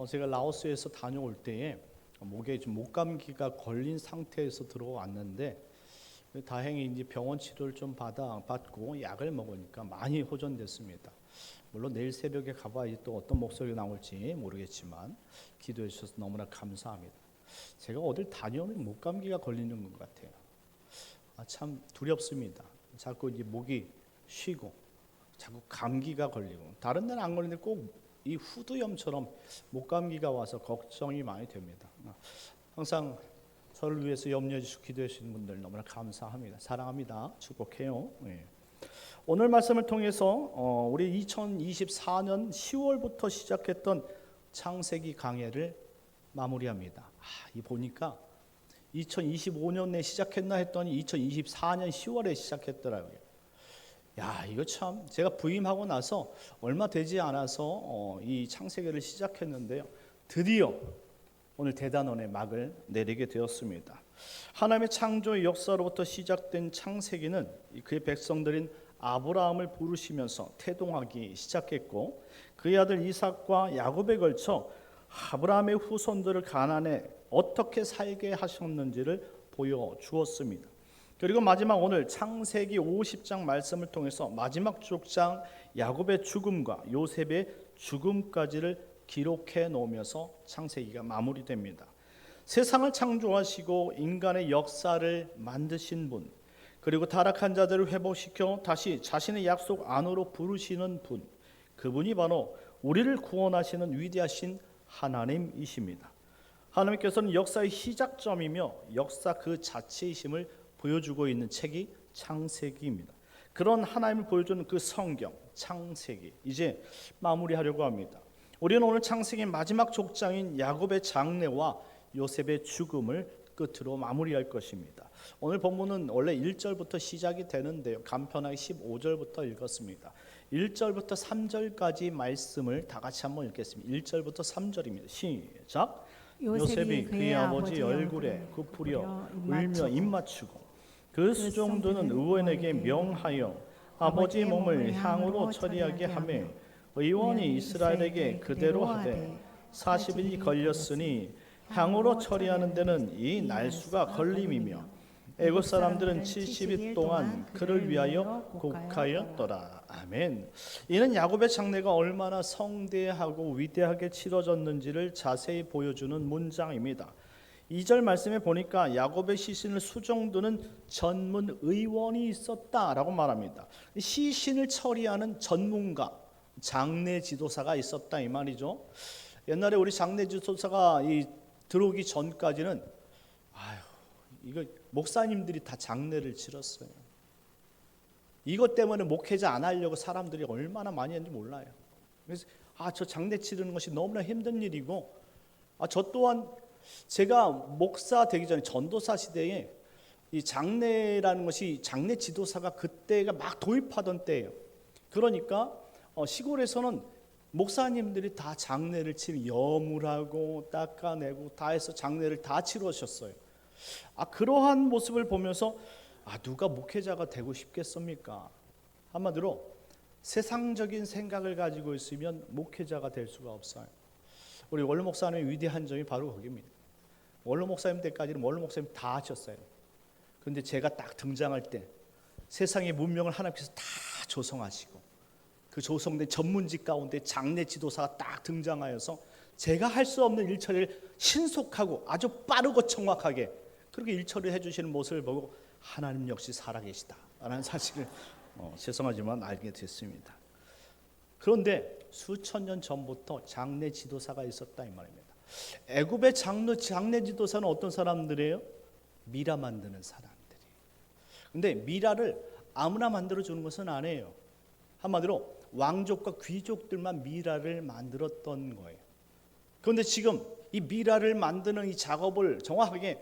제가 라오스에서 다녀올 때에 목에 좀 목감기가 걸린 상태에서 들어왔는데 다행히 이제 병원 치료를 좀 받고 약을 먹으니까 많이 호전됐습니다. 물론 내일 새벽에 가봐야 또 어떤 목소리가 나올지 모르겠지만 기도해 주셔서 너무나 감사합니다. 제가 어딜 다녀오면 목감기가 걸리는 것 같아요. 참 두렵습니다. 자꾸 이제 목이 쉬고 자꾸 감기가 걸리고 다른 데는 안 걸리는데 꼭 이 후두염처럼 목감기가 와서 걱정이 많이 됩니다. 항상 저를 위해서 염려해 주시고 기도해 주시는 분들 너무나 감사합니다. 사랑합니다. 축복해요. 오늘 말씀을 통해서 우리 2024년 10월부터 시작했던 창세기 강해를 마무리합니다. 이 보니까 2025년에 시작했나 했더니 2024년 10월에 시작했더라고요. 이거 참 제가 부임하고 나서 얼마 되지 않아서 이 창세기를 시작했는데요. 드디어 오늘 대단원의 막을 내리게 되었습니다. 하나님의 창조의 역사로부터 시작된 창세기는 그의 백성들인 아브라함을 부르시면서 태동하기 시작했고 그의 아들 이삭과 야곱에 걸쳐 아브라함의 후손들을 가나안에 어떻게 살게 하셨는지를 보여주었습니다. 그리고 마지막 오늘 창세기 50장 말씀을 통해서 마지막 족장 야곱의 죽음과 요셉의 죽음까지를 기록해 놓으면서 창세기가 마무리됩니다. 세상을 창조하시고 인간의 역사를 만드신 분, 그리고 타락한 자들을 회복시켜 다시 자신의 약속 안으로 부르시는 분, 그분이 바로 우리를 구원하시는 위대하신 하나님이십니다. 하나님께서는 역사의 시작점이며 역사 그 자체이심을 보여주고 있는 책이 창세기입니다. 그런 하나님을 보여주는 그 성경 창세기 이제 마무리하려고 합니다. 우리는 오늘 창세기 마지막 족장인 야곱의 장례와 요셉의 죽음을 끝으로 마무리할 것입니다. 오늘 본문은 원래 1절부터 시작이 되는데요. 간편하게 15절부터 읽었습니다. 1절부터 3절까지 말씀을 다 같이 한번 읽겠습니다. 1절부터 3절입니다. 시작. 요셉이 그의 아버지 얼굴에 굽으려 울며 입맞추고 그 수종들은 의원에게 명하여 아버지 몸을 향으로 처리하게 하며 의원이 이스라엘에게 그대로 하되 40일이 걸렸으니 향으로 처리하는 데는 이 날수가 걸림이며 애굽 사람들은 70일 동안 그를 위하여 곡하였더라. 아멘. 이는 야곱의 장례가 얼마나 성대하고 위대하게 치러졌는지를 자세히 보여주는 문장입니다. 2절 말씀에 보니까 야곱의 시신을 수종드는 전문 의원이 있었다라고 말합니다. 시신을 처리하는 전문가, 장례 지도사가 있었다 이 말이죠. 옛날에 우리 장례 지도사가 들어오기 전까지는 이거 목사님들이 다 장례를 치렀어요. 이것 때문에 목회자 안 하려고 사람들이 얼마나 많이 했는지 몰라요. 그래서 저 장례 치르는 것이 너무나 힘든 일이고 저 또한 제가 목사 되기 전에 전도사 시대에 이 장례라는 것이 장례 지도사가 그때가 막 도입하던 때예요. 그러니까 시골에서는 목사님들이 다 장례를 치르 염을하고 닦아내고 다 해서 장례를 다 치르셨어요. 그러한 모습을 보면서 누가 목회자가 되고 싶겠습니까? 한마디로 세상적인 생각을 가지고 있으면 목회자가 될 수가 없어요. 우리 원로 목사님의 위대한 점이 바로 거기입니다. 원로 목사님 때까지는 원로 목사님 다 하셨어요. 그런데 제가 딱 등장할 때 세상의 문명을 하나님께서 다 조성하시고 그 조성된 전문직 가운데 장례 지도사가 딱 등장하여서 제가 할 수 없는 일처리를 신속하고 아주 빠르고 정확하게 그렇게 일처리해 주시는 모습을 보고 하나님 역시 살아계시다라는 사실을 죄송하지만 알게 됐습니다. 그런데 수천 년 전부터 장례 지도사가 있었다 이 말입니다. 애굽의 장례 지도사는 어떤 사람들이에요? 미라 만드는 사람들이에요. 근데 미라를 아무나 만들어 주는 것은 아니에요. 한마디로 왕족과 귀족들만 미라를 만들었던 거예요. 그런데 지금 이 미라를 만드는 이 작업을 정확하게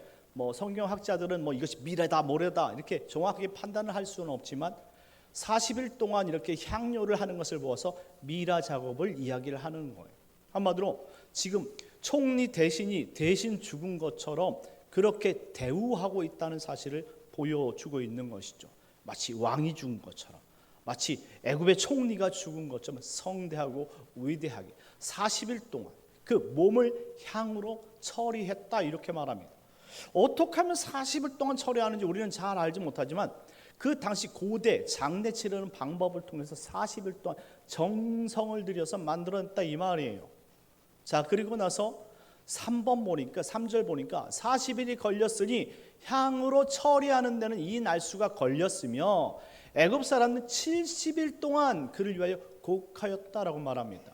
성경학자들은 이것이 미라다 모래다 이렇게 정확하게 판단을 할 수는 없지만 40일 동안 이렇게 향료를 하는 것을 보아서 미라 작업을 이야기를 하는 거예요. 한마디로 지금 총리 대신 죽은 것처럼 그렇게 대우하고 있다는 사실을 보여주고 있는 것이죠. 마치 왕이 죽은 것처럼, 마치 애굽의 총리가 죽은 것처럼 성대하고 위대하게 40일 동안 그 몸을 향으로 처리했다 이렇게 말합니다. 어떻게 하면 40일 동안 처리하는지 우리는 잘 알지 못하지만 그 당시 고대 장례 치르는 방법을 통해서 40일 동안 정성을 들여서 만들어냈다 이 말이에요. 자, 그리고 나서 3절 보니까 40일이 걸렸으니 향으로 처리하는 데는 이 날수가 걸렸으며 애굽 사람은 70일 동안 그를 위하여 곡하였다라고 말합니다.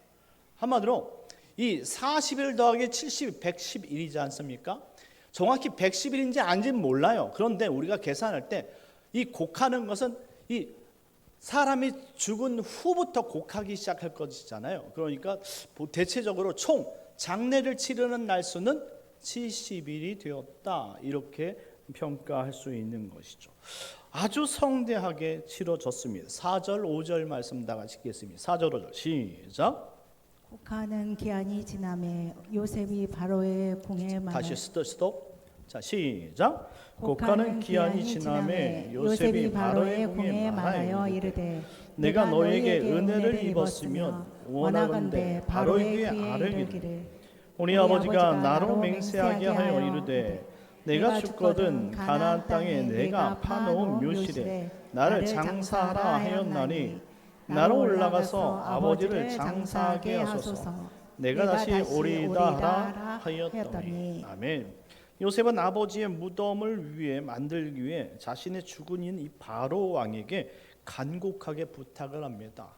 한마디로 이 40일 더하기 70, 110일이지 않습니까? 정확히 110일인지 아닌지는 몰라요. 그런데 우리가 계산할 때 이 곡하는 것은 이 사람이 죽은 후부터 곡하기 시작할 것이잖아요. 그러니까 대체적으로 총 장례를 치르는 날수는 70일이 되었다 이렇게 평가할 수 있는 것이죠. 아주 성대하게 치러졌습니다. 4절 5절 말씀 다 같이 읽겠습니다. 4절 5절 시작. 곡하는 기한이 지남에 요셉이 바로의 궁에 말하여 다시 스톱. 자, 시작. 곡하는 기한이 지남에 요셉이 바로의 궁에 말하여 이르되 내가 너에게 은혜를 입었으면 원하건대 바로의 귀에 알기를 우리 아버지가 나로 맹세하게 하여 이르되 내가 죽거든 가나안 땅에 내가 파놓은 묘실에 나를 장사하라 하였나니 나로 올라가서 아버지를 장사하게 하소서. 내가 다시 오리이다 하라 하였더니. 아멘. 요셉은 아버지의 무덤을 위해 만들기 위해 자신의 주군인 이 바로 왕에게 간곡하게 부탁을 합니다.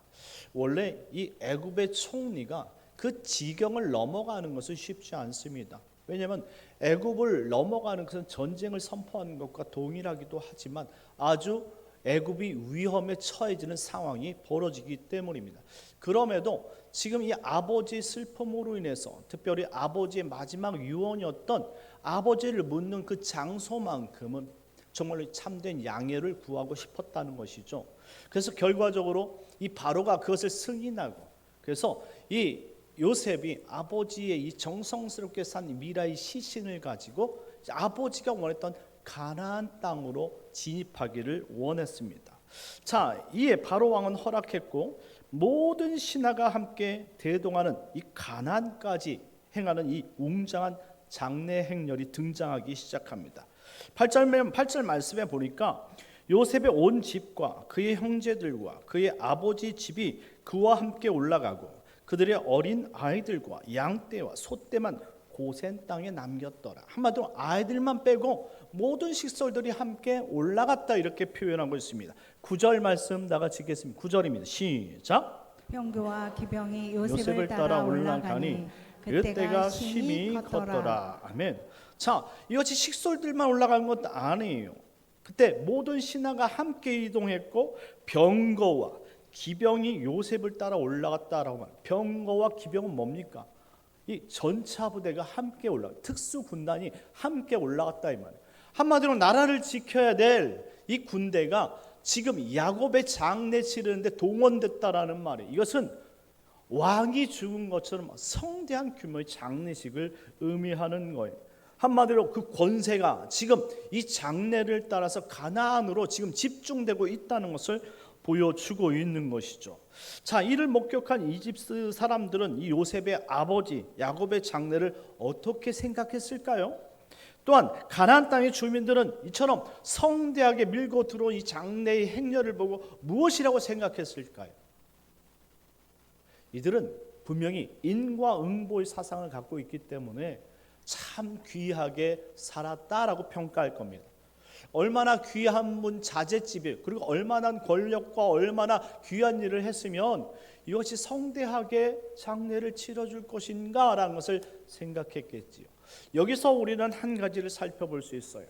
원래 이 애굽의 총리가 그 지경을 넘어가는 것은 쉽지 않습니다. 왜냐하면 애굽을 넘어가는 것은 전쟁을 선포하는 것과 동일하기도 하지만 아주 애굽이 위험에 처해지는 상황이 벌어지기 때문입니다. 그럼에도 지금 이 아버지의 슬픔으로 인해서 특별히 아버지의 마지막 유언이었던 아버지를 묻는 그 장소만큼은 정말로 참된 양해를 구하고 싶었다는 것이죠. 그래서 결과적으로 이 바로가 그것을 승인하고 그래서 이 요셉이 아버지의 이 정성스럽게 산 미라의 시신을 가지고 아버지가 원했던 가나안 땅으로 진입하기를 원했습니다. 자, 이에 바로 왕은 허락했고 모든 신하가 함께 대동하는 이 가나안까지 행하는 이 웅장한 장례 행렬이 등장하기 시작합니다. 8절 말씀에 보니까 요셉의 온 집과 그의 형제들과 그의 아버지 집이 그와 함께 올라가고 그들의 어린 아이들과 양떼와 소떼만 고센 땅에 남겼더라. 한마디로 아이들만 빼고 모든 식솔들이 함께 올라갔다 이렇게 표현하고 있습니다. 9절 말씀 다 같이 읽겠습니다. 9절입니다. 시작. 병거와 기병이 요셉을 따라 올라가니 그때가 심히 컸더라. 아멘. 자, 이것이 식솔들만 올라간 것도 아니에요. 그때 모든 신하가 함께 이동했고 병거와 기병이 요셉을 따라 올라갔다라고 말해요. 병거와 기병은 뭡니까? 이 전차 부대가 함께 특수 군단이 함께 올라갔다 이 말이에요. 한마디로 나라를 지켜야 될 이 군대가 지금 야곱의 장례 치르는데 동원됐다라는 말이에요. 이것은 왕이 죽은 것처럼 성대한 규모의 장례식을 의미하는 거예요. 한마디로 그 권세가 지금 이 장례를 따라서 가나안으로 지금 집중되고 있다는 것을 보여주고 있는 것이죠. 자, 이를 목격한 이집트 사람들은 이 요셉의 아버지 야곱의 장례를 어떻게 생각했을까요? 또한 가나안 땅의 주민들은 이처럼 성대하게 밀고 들어온 이 장례의 행렬을 보고 무엇이라고 생각했을까요? 이들은 분명히 인과응보의 사상을 갖고 있기 때문에 참 귀하게 살았다라고 평가할 겁니다. 얼마나 귀한 분 자제집에 그리고 얼마나 권력과 얼마나 귀한 일을 했으면 이것이 성대하게 장례를 치러줄 것인가 라는 것을 생각했겠지요. 여기서 우리는 한 가지를 살펴볼 수 있어요.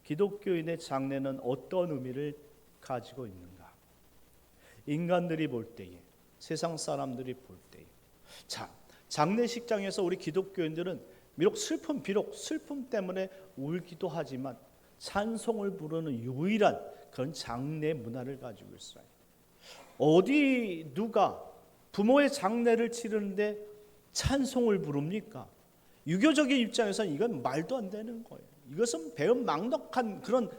기독교인의 장례는 어떤 의미를 가지고 있는가? 인간들이 볼 때에, 세상 사람들이 볼 때에. 자, 장례식장에서 우리 기독교인들은 비록 슬픔 때문에 울기도 하지만 찬송을 부르는 유일한 그런 장례 문화를 가지고 있어요. 어디 누가 부모의 장례를 치르는데 찬송을 부릅니까? 유교적인 입장에서는 이건 말도 안 되는 거예요. 이것은 배은망덕한 그런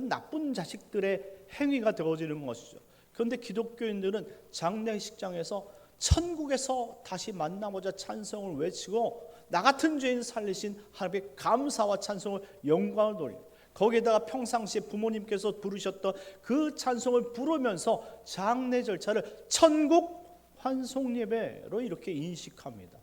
나쁜 자식들의 행위가 되어지는 것이죠. 그런데 기독교인들은 장례식장에서 천국에서 다시 만나보자 찬송을 외치고 나 같은 죄인 살리신 하나님께 감사와 찬송을 영광을 돌리고, 거기에다가 평상시에 부모님께서 부르셨던 그 찬송을 부르면서 장례 절차를 천국 환송 예배로 이렇게 인식합니다.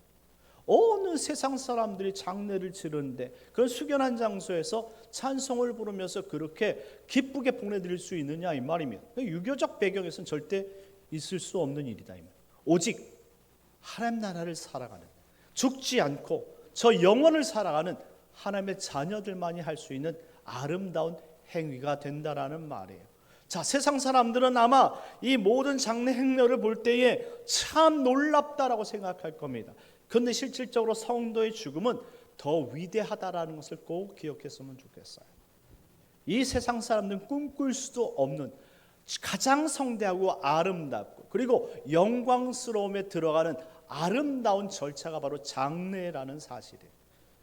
어느 세상 사람들이 장례를 치르는데 그런 숙연한 장소에서 찬송을 부르면서 그렇게 기쁘게 보내드릴 수 있느냐 이 말입니다. 유교적 배경에서는 절대 있을 수 없는 일이다 이 말. 오직 하나님 나라를 살아가는, 죽지 않고 저 영원을 살아가는 하나님의 자녀들만이 할 수 있는 아름다운 행위가 된다라는 말이에요. 자, 세상 사람들은 아마 이 모든 장례 행렬을 볼 때에 참 놀랍다라고 생각할 겁니다. 그런데 실질적으로 성도의 죽음은 더 위대하다라는 것을 꼭 기억했으면 좋겠어요. 이 세상 사람들은 꿈꿀 수도 없는 가장 성대하고 아름답고 그리고 영광스러움에 들어가는 아름다운 절차가 바로 장례라는 사실이에요.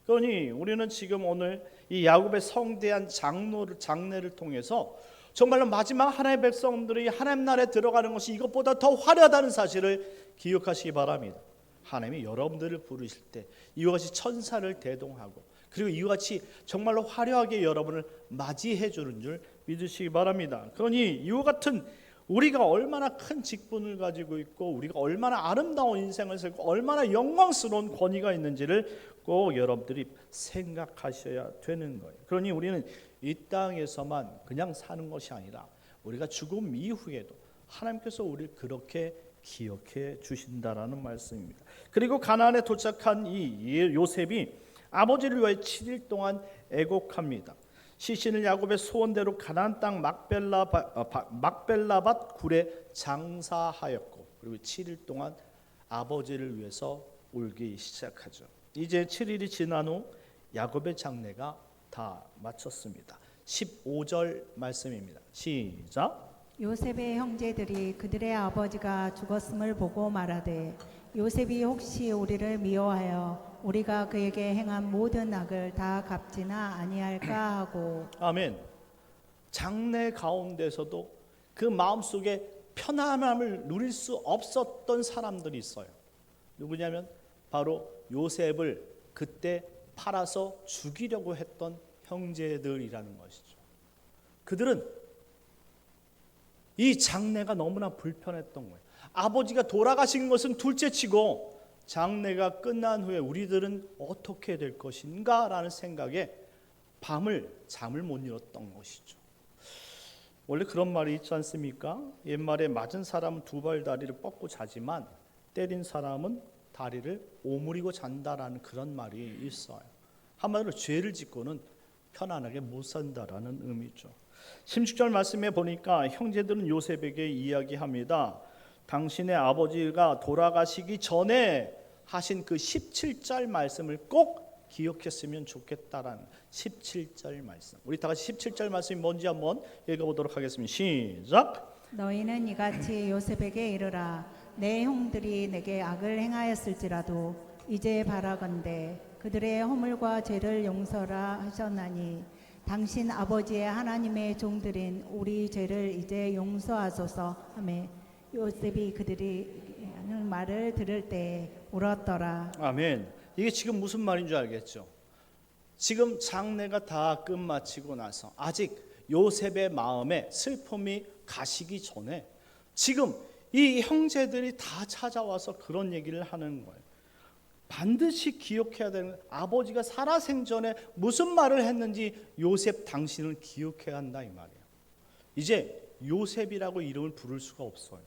그러니 우리는 지금 오늘 이 야곱의 성대한 장례를 통해서 정말로 마지막 하나님의 백성들이 하나님 나라에 들어가는 것이 이것보다 더 화려하다는 사실을 기억하시기 바랍니다. 하나님이 여러분들을 부르실 때 이와 같이 천사를 대동하고 그리고 이와 같이 정말로 화려하게 여러분을 맞이해 주는 줄 믿으시기 바랍니다. 그러니 이와 같은 우리가 얼마나 큰 직분을 가지고 있고 우리가 얼마나 아름다운 인생을 살고 얼마나 영광스러운 권위가 있는지를 꼭 여러분들이 생각하셔야 되는 거예요. 그러니 우리는 이 땅에서만 그냥 사는 것이 아니라 우리가 죽음 이후에도 하나님께서 우리를 그렇게 기억해 주신다라는 말씀입니다. 그리고 가나안에 도착한 이 요셉이 아버지를 위해 7일 동안 애곡합니다. 시신을 야곱의 소원대로 가나안 땅 막벨라밧 굴에 장사하였고 그리고 7일 동안 아버지를 위해서 울기 시작하죠. 이제 7일이 지난 후 야곱의 장례가 다 마쳤습니다. 15절 말씀입니다. 시작. 요셉의 형제들이 그들의 아버지가 죽었음을 보고 말하되 요셉이 혹시 우리를 미워하여 우리가 그에게 행한 모든 악을 다 갚지나 아니할까 하고. 아멘. 장례 가운데서도 그 마음속에 편안함을 누릴 수 없었던 사람들이 있어요. 누구냐면 바로 요셉을 그때 팔아서 죽이려고 했던 형제들이라는 것이죠. 그들은 이 장례가 너무나 불편했던 거예요. 아버지가 돌아가신 것은 둘째치고 장례가 끝난 후에 우리들은 어떻게 될 것인가 라는 생각에 밤을 잠을 못 이뤘던 것이죠. 원래 그런 말이 있지 않습니까? 옛말에 맞은 사람은 두 발 다리를 뻗고 자지만 때린 사람은 다리를 오므리고 잔다라는 그런 말이 있어요. 한마디로 죄를 짓고는 편안하게 못 산다라는 의미죠. 16절 말씀에 보니까 형제들은 요셉에게 이야기합니다. 당신의 아버지가 돌아가시기 전에 하신 그 17절 말씀을 꼭 기억했으면 좋겠다라는 17절 말씀. 우리 다 같이 17절 말씀이 뭔지 한번 읽어보도록 하겠습니다. 시작. 너희는 이같이 요셉에게 이르라. 내 형들이 내게 악을 행하였을지라도 이제 바라건대 그들의 허물과 죄를 용서라 하셨나니 당신 아버지의 하나님의 종들인 우리 죄를 이제 용서하소서 하매 요셉이 그들이 하는 말을 들을 때 울었더라. 아멘. 이게 지금 무슨 말인 줄 알겠죠? 지금 장례가 다 끝마치고 나서 아직 요셉의 마음에 슬픔이 가시기 전에 지금 이 형제들이 다 찾아와서 그런 얘기를 하는 거예요. 반드시 기억해야 되는, 아버지가 살아생전에 무슨 말을 했는지 요셉 당신을 기억해야 한다 이 말이에요. 이제 요셉이라고 이름을 부를 수가 없어요.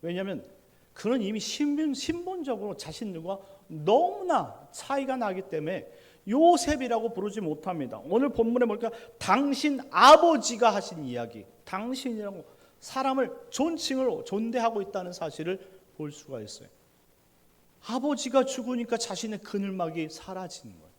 왜냐하면 그는 이미 신분적으로 자신들과 너무나 차이가 나기 때문에 요셉이라고 부르지 못합니다. 오늘 본문에 보니까 당신 아버지가 하신 이야기, 당신이라고 사람을 존칭을 존대하고 있다는 사실을 볼 수가 있어요. 아버지가 죽으니까 자신의 그늘막이 사라지는 거예요.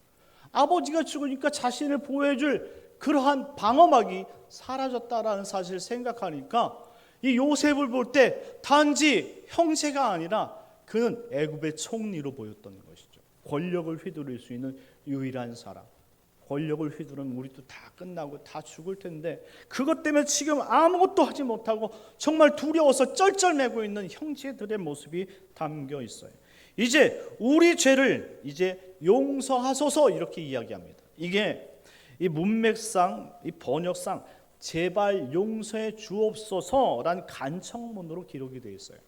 아버지가 죽으니까 자신을 보호해줄 그러한 방어막이 사라졌다라는 사실을 생각하니까 이 요셉을 볼 때 단지 형제가 아니라 그는 애굽의 총리로 보였던 것이죠. 권력을 휘두를 수 있는 유일한 사람, 권력을 휘두르면 우리도 다 끝나고 다 죽을 텐데 그것 때문에 지금 아무것도 하지 못하고 정말 두려워서 쩔쩔매고 있는 형제들의 모습이 담겨 있어요. 이제 우리 죄를 이제 용서하소서 이렇게 이야기합니다. 이게 이 문맥상, 이 번역상 제발 용서해 주옵소서라는 간청문으로 기록이 되어 있어요.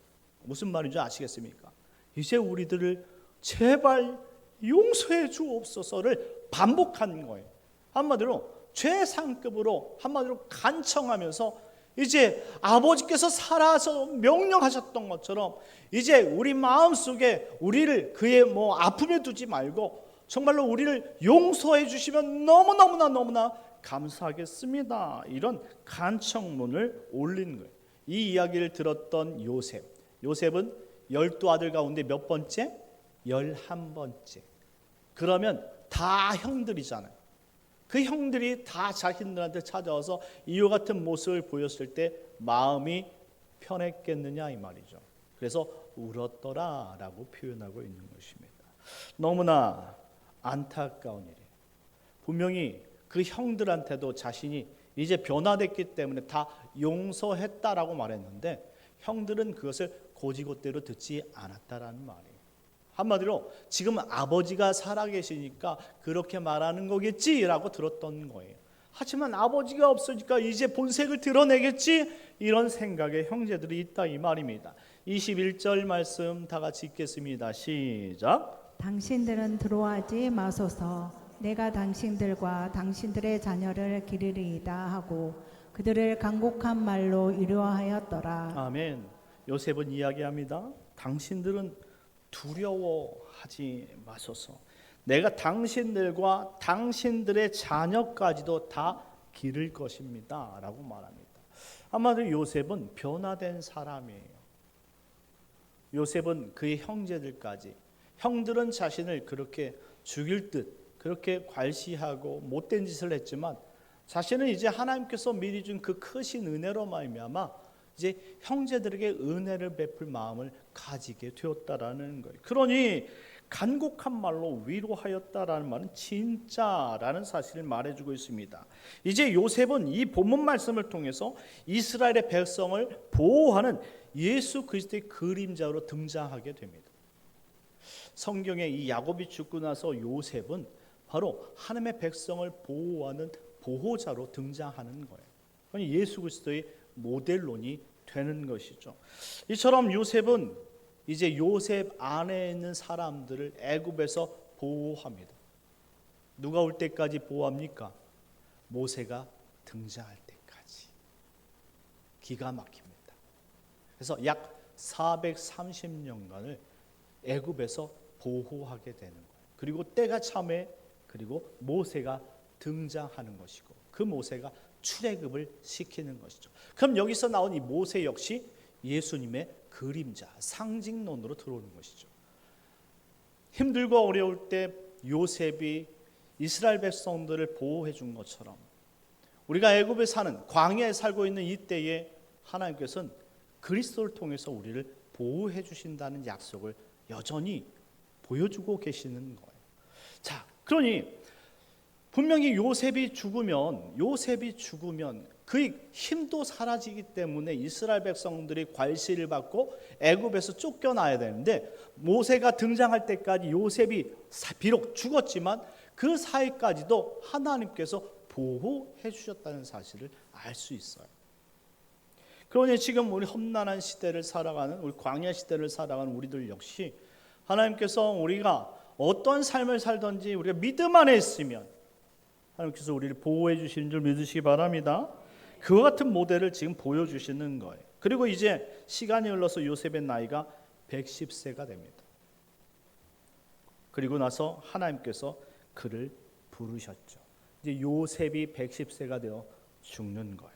무슨 말인지 아시겠습니까? 이제 우리들을 제발 용서해 주옵소서를 반복하는 거예요. 한마디로 최상급으로 한마디로 간청하면서 이제 아버지께서 살아서 명령하셨던 것처럼 이제 우리 마음속에 우리를 그의 아픔에 두지 말고 정말로 우리를 용서해 주시면 너무나 감사하겠습니다. 이런 간청문을 올린 거예요. 이 이야기를 들었던 요셉은 12아들 가운데 몇 번째? 11번째. 그러면 다 형들이잖아요. 그 형들이 다 자신들한테 찾아와서 이와 같은 모습을 보였을 때 마음이 편했겠느냐 이 말이죠. 그래서 울었더라라고 표현하고 있는 것입니다. 너무나 안타까운 일이에요. 분명히 그 형들한테도 자신이 이제 변화됐기 때문에 다 용서했다라고 말했는데 형들은 그것을 고지고대로 듣지 않았다라는 말이에요. 한마디로 지금 아버지가 살아계시니까 그렇게 말하는 거겠지라고 들었던 거예요. 하지만 아버지가 없으니까 이제 본색을 드러내겠지 이런 생각의 형제들이 있다 이 말입니다. 21절 말씀 다 같이 읽겠습니다. 시작. 당신들은 두려워하지 마소서. 내가 당신들과 당신들의 자녀를 기르리이다 하고 그들을 간곡한 말로 위로하였더라. 아멘. 요셉은 이야기합니다. 당신들은 두려워하지 마소서. 내가 당신들과 당신들의 자녀까지도 다 기를 것입니다 라고 말합니다. 한마디로 요셉은 변화된 사람이에요. 요셉은 그의 형제들까지, 형들은 자신을 그렇게 죽일 듯 그렇게 괄시하고 못된 짓을 했지만 자신은 이제 하나님께서 미리 준 그 크신 은혜로 말미암아 이제 형제들에게 은혜를 베풀 마음을 가지게 되었다라는 거예요. 그러니 간곡한 말로 위로하였다라는 말은 진짜라는 사실을 말해주고 있습니다. 이제 요셉은 이 본문 말씀을 통해서 이스라엘의 백성을 보호하는 예수 그리스도의 그림자로 등장하게 됩니다. 성경에 이 야곱이 죽고 나서 요셉은 바로 하나님의 백성을 보호하는 보호자로 등장하는 거예요. 그러니 예수 그리스도의 모델론이 되는 것이죠. 이처럼 요셉은 이제 요셉 안에 있는 사람들을 애굽에서 보호합니다. 누가 올 때까지 보호합니까? 모세가 등장할 때까지. 기가 막힙니다. 그래서 약 430년간을 애굽에서 보호하게 되는 거예요. 그리고 때가 참에 그리고 모세가 등장하는 것이고 그 모세가 출애굽을 시키는 것이죠. 그럼 여기서 나온 이 모세 역시 예수님의 그림자, 상징론으로 들어오는 것이죠. 힘들고 어려울 때 요셉이 이스라엘 백성들을 보호해 준 것처럼 우리가 애굽에 사는 광야에 살고 있는 이때에 하나님께서는 그리스도를 통해서 우리를 보호해 주신다는 약속을 여전히 보여주고 계시는 거예요. 자, 그러니 분명히 요셉이 죽으면 그의 힘도 사라지기 때문에 이스라엘 백성들이 괄시를 받고 애굽에서 쫓겨나야 되는데 모세가 등장할 때까지 요셉이 비록 죽었지만 그 사이까지도 하나님께서 보호해 주셨다는 사실을 알 수 있어요. 그러니 지금 우리 험난한 시대를 살아가는 우리 광야 시대를 살아가는 우리들 역시 하나님께서 우리가 어떤 삶을 살든지 우리가 믿음 안에 있으면 하나님께서 우리를 보호해 주시는 줄 믿으시기 바랍니다. 그와 같은 모델을 지금 보여주시는 거예요. 그리고 이제 시간이 흘러서 요셉의 나이가 110세가 됩니다. 그리고 나서 하나님께서 그를 부르셨죠. 이제 요셉이 110세가 되어 죽는 거예요.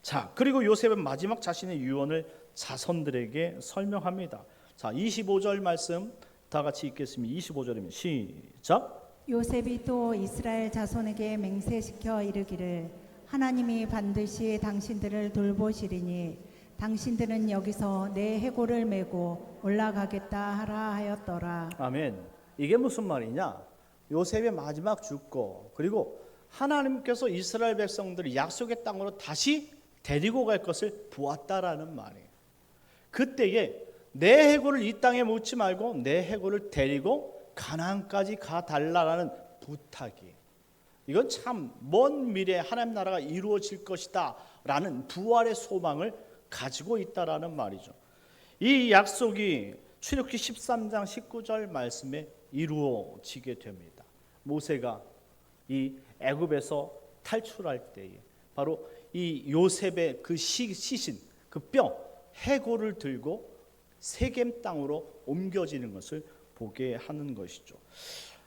자, 그리고 요셉은 마지막 자신의 유언을 자손들에게 설명합니다. 자, 25절 말씀 다 같이 읽겠습니다. 25절입니다. 시작. 요셉이 또 이스라엘 자손에게 맹세시켜 이르기를 하나님이 반드시 당신들을 돌보시리니 당신들은 여기서 내 해골을 메고 올라가겠다 하라 하였더라. 아멘. 이게 무슨 말이냐? 요셉의 마지막 죽고 그리고 하나님께서 이스라엘 백성들을 약속의 땅으로 다시 데리고 갈 것을 보았다라는 말이에요. 그때에 내 해골을 이 땅에 묻지 말고 내 해골을 데리고 가나안까지 가달라라는 부탁이에요. 이건 참 먼 미래에 하나님 나라가 이루어질 것이다 라는 부활의 소망을 가지고 있다라는 말이죠. 이 약속이 출애굽기 13장 19절 말씀에 이루어지게 됩니다. 모세가 이 애굽에서 탈출할 때에 바로 이 요셉의 그 시신, 그 뼈, 해골을 들고 세겜 땅으로 옮겨지는 것을 보게 하는 것이죠.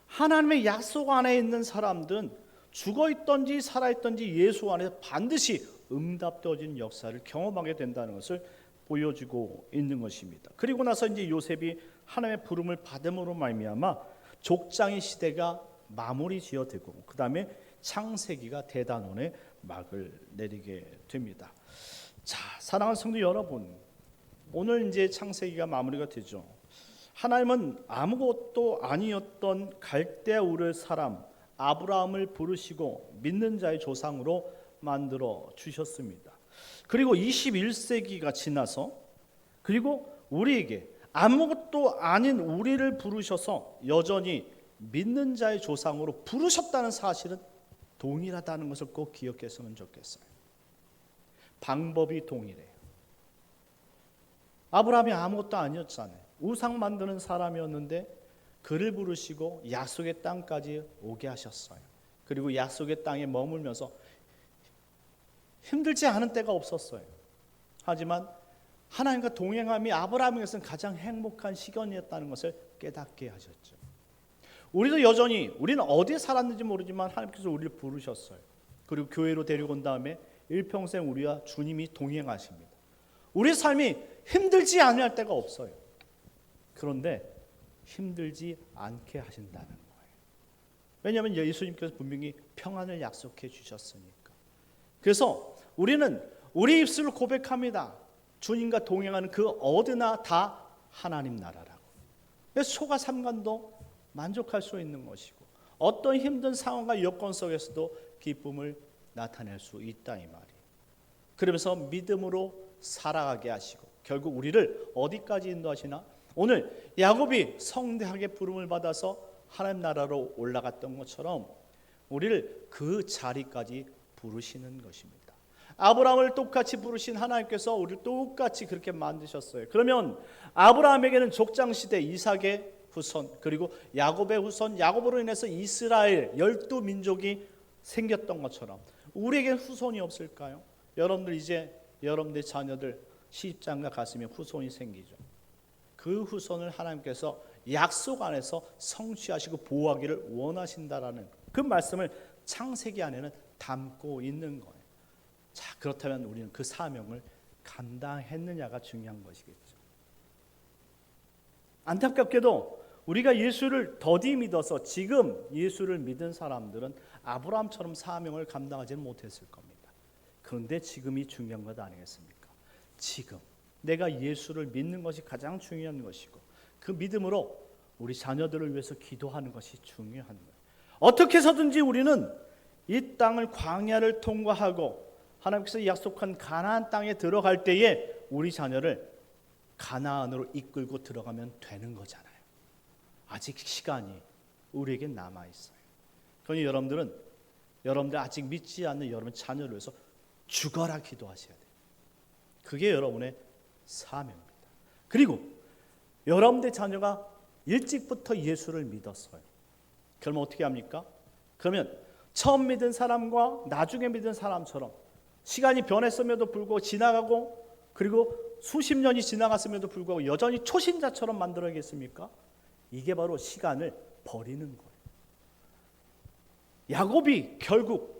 하나님의 약속 안에 있는 사람들은 죽어있던지 살아있던지 예수 안에서 반드시 응답되어지는 역사를 경험하게 된다는 것을 보여주고 있는 것입니다. 그리고 나서 이제 요셉이 하나님의 부름을 받음으로 말미암아 족장의 시대가 마무리 지어되고 그 다음에 창세기가 대단원의 막을 내리게 됩니다. 자, 사랑하는 성도 여러분, 오늘 이제 창세기가 마무리가 되죠. 하나님은 아무것도 아니었던 갈대아 우르 사람 아브라함을 부르시고 믿는 자의 조상으로 만들어 주셨습니다. 그리고 21세기가 지나서 그리고 우리에게 아무것도 아닌 우리를 부르셔서 여전히 믿는 자의 조상으로 부르셨다는 사실은 동일하다는 것을 꼭 기억했으면 좋겠어요. 방법이 동일해요. 아브라함이 아무것도 아니었잖아요. 우상 만드는 사람이었는데 그를 부르시고 약속의 땅까지 오게 하셨어요. 그리고 약속의 땅에 머물면서 힘들지 않은 때가 없었어요. 하지만 하나님과 동행함이 아브라함에게서는 가장 행복한 시간이었다는 것을 깨닫게 하셨죠. 우리도 여전히 우리는 어디에 살았는지 모르지만 하나님께서 우리를 부르셨어요. 그리고 교회로 데려온 다음에 일평생 우리와 주님이 동행하십니다. 우리 삶이 힘들지 않을 때가 없어요. 그런데 힘들지 않게 하신다는 거예요. 왜냐하면 예수님께서 분명히 평안을 약속해 주셨으니까. 그래서 우리는 우리 입술로 고백합니다. 주님과 동행하는 그 어디나 다 하나님 나라라고. 소가 삼간도 만족할 수 있는 것이고 어떤 힘든 상황과 여건 속에서도 기쁨을 나타낼 수 있다 이 말이에요. 그러면서 믿음으로 살아가게 하시고 결국 우리를 어디까지 인도하시나? 오늘 야곱이 성대하게 부름을 받아서 하나님 나라로 올라갔던 것처럼 우리를 그 자리까지 부르시는 것입니다. 아브라함을 똑같이 부르신 하나님께서 우리를 똑같이 그렇게 만드셨어요. 그러면 아브라함에게는 족장시대 이삭의 후손 그리고 야곱의 후손 야곱으로 인해서 이스라엘 12민족이 생겼던 것처럼 우리에게는 후손이 없을까요? 여러분들 이제 여러분들 자녀들 시집장가 갔으면 후손이 생기죠. 그 후손을 하나님께서 약속 안에서 성취하시고 보호하기를 원하신다라는 그 말씀을 창세기 안에는 담고 있는 거예요. 자, 그렇다면 우리는 그 사명을 감당했느냐가 중요한 것이겠죠. 안타깝게도 우리가 예수를 더디 믿어서 지금 예수를 믿은 사람들은 아브라함처럼 사명을 감당하지는 못했을 겁니다. 그런데 지금이 중요한 것 아니겠습니까? 지금 내가 예수를 믿는 것이 가장 중요한 것이고 그 믿음으로 우리 자녀들을 위해서 기도하는 것이 중요한 거예요. 어떻게 해서든지 우리는 이 땅을 광야를 통과하고 하나님께서 약속한 가나안 땅에 들어갈 때에 우리 자녀를 가나안으로 이끌고 들어가면 되는 거잖아요. 아직 시간이 우리에게 남아있어요. 그러니 여러분들 아직 믿지 않는 여러분 자녀를 위해서 죽어라 기도하셔야 돼요. 그게 여러분의 사명입니다. 그리고 여러분의 자녀가 일찍부터 예수를 믿었어요. 그러면 어떻게 합니까? 그러면 처음 믿은 사람과 나중에 믿은 사람처럼 시간이 변했음에도 불구하고 지나가고 그리고 수십 년이 지나갔음에도 불구하고 여전히 초신자처럼 만들어야겠습니까? 이게 바로 시간을 버리는 거예요. 야곱이 결국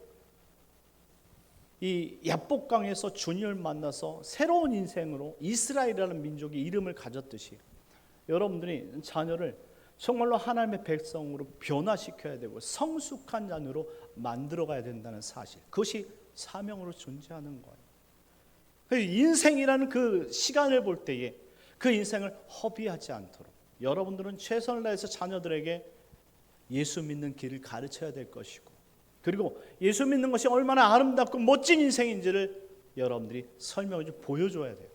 이 야복강에서 주님을 만나서 새로운 인생으로 이스라엘이라는 민족의 이름을 가졌듯이 여러분들이 자녀를 정말로 하나님의 백성으로 변화시켜야 되고 성숙한 자녀로 만들어가야 된다는 사실, 그것이 사명으로 존재하는 거예요. 인생이라는 그 시간을 볼 때에 그 인생을 허비하지 않도록 여러분들은 최선을 다해서 자녀들에게 예수 믿는 길을 가르쳐야 될 것이고 그리고 예수 믿는 것이 얼마나 아름답고 멋진 인생인지를 여러분들이 설명해 좀 보여줘야 돼요.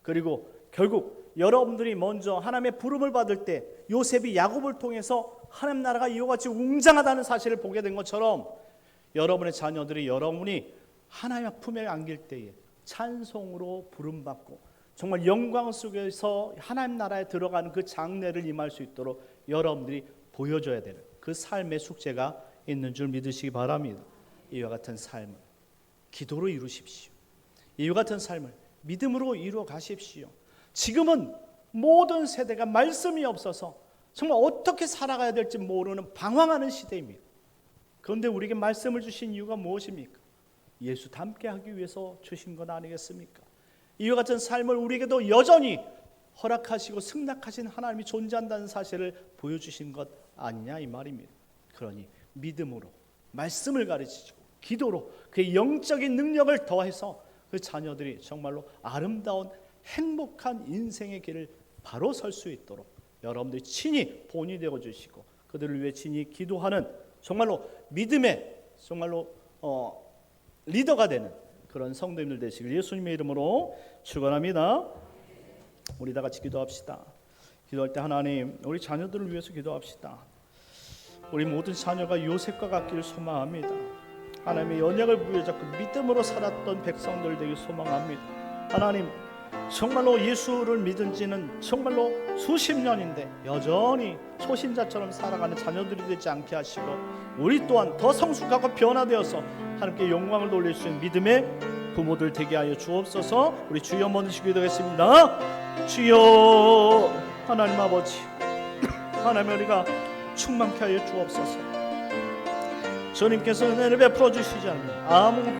그리고 결국 여러분들이 먼저 하나님의 부름을 받을 때 요셉이 야곱을 통해서 하나님 나라가 이와 같이 웅장하다는 사실을 보게 된 것처럼 여러분의 자녀들이 여러분이 하나님의 품에 안길 때에 찬송으로 부름받고 정말 영광 속에서 하나님 나라에 들어가는 그 장래를 임할 수 있도록 여러분들이 보여줘야 되는 그 삶의 숙제가 있는 줄 믿으시기 바랍니다. 이와 같은 삶을 기도로 이루십시오. 이와 같은 삶을 믿음으로 이루어 가십시오. 지금은 모든 세대가 말씀이 없어서 정말 어떻게 살아가야 될지 모르는 방황하는 시대입니다. 그런데 우리에게 말씀을 주신 이유가 무엇입니까? 예수 닮게 하기 위해서 주신 것 아니겠습니까? 이와 같은 삶을 우리에게도 여전히 허락하시고 승낙하신 하나님이 존재한다는 사실을 보여주신 것 아니냐 이 말입니다. 그러니 믿음으로 말씀을 가르치시고 기도로 그의 영적인 능력을 더해서 그 자녀들이 정말로 아름다운 행복한 인생의 길을 바로 설 수 있도록 여러분들이 친히 본이 되어 주시고 그들을 위해 친히 기도하는 정말로 믿음의 정말로 리더가 되는 그런 성도님들 되시길 예수님의 이름으로 축원합니다. 우리 다 같이 기도합시다. 기도할 때 하나님 우리 자녀들을 위해서 기도합시다. 우리 모든 자녀가 요셉과 같기를 소망합니다. 하나님의 언약을 부여잡고 믿음으로 살았던 백성들 되길 소망합니다. 하나님 정말로 예수를 믿은 지는 정말로 수십 년인데 여전히 초신자처럼 살아가는 자녀들이 되지 않게 하시고 우리 또한 더 성숙하고 변화되어서 하나님께 영광을 돌릴 수 있는 믿음의 부모들 되게 하여 주옵소서. 우리 주여 먼저 기도하겠습니다. 주여 하나님 아버지 하나님 우리가 충만케 하여 주옵소서. 주님께서 은혜를 베풀어 주시지 않으면 아무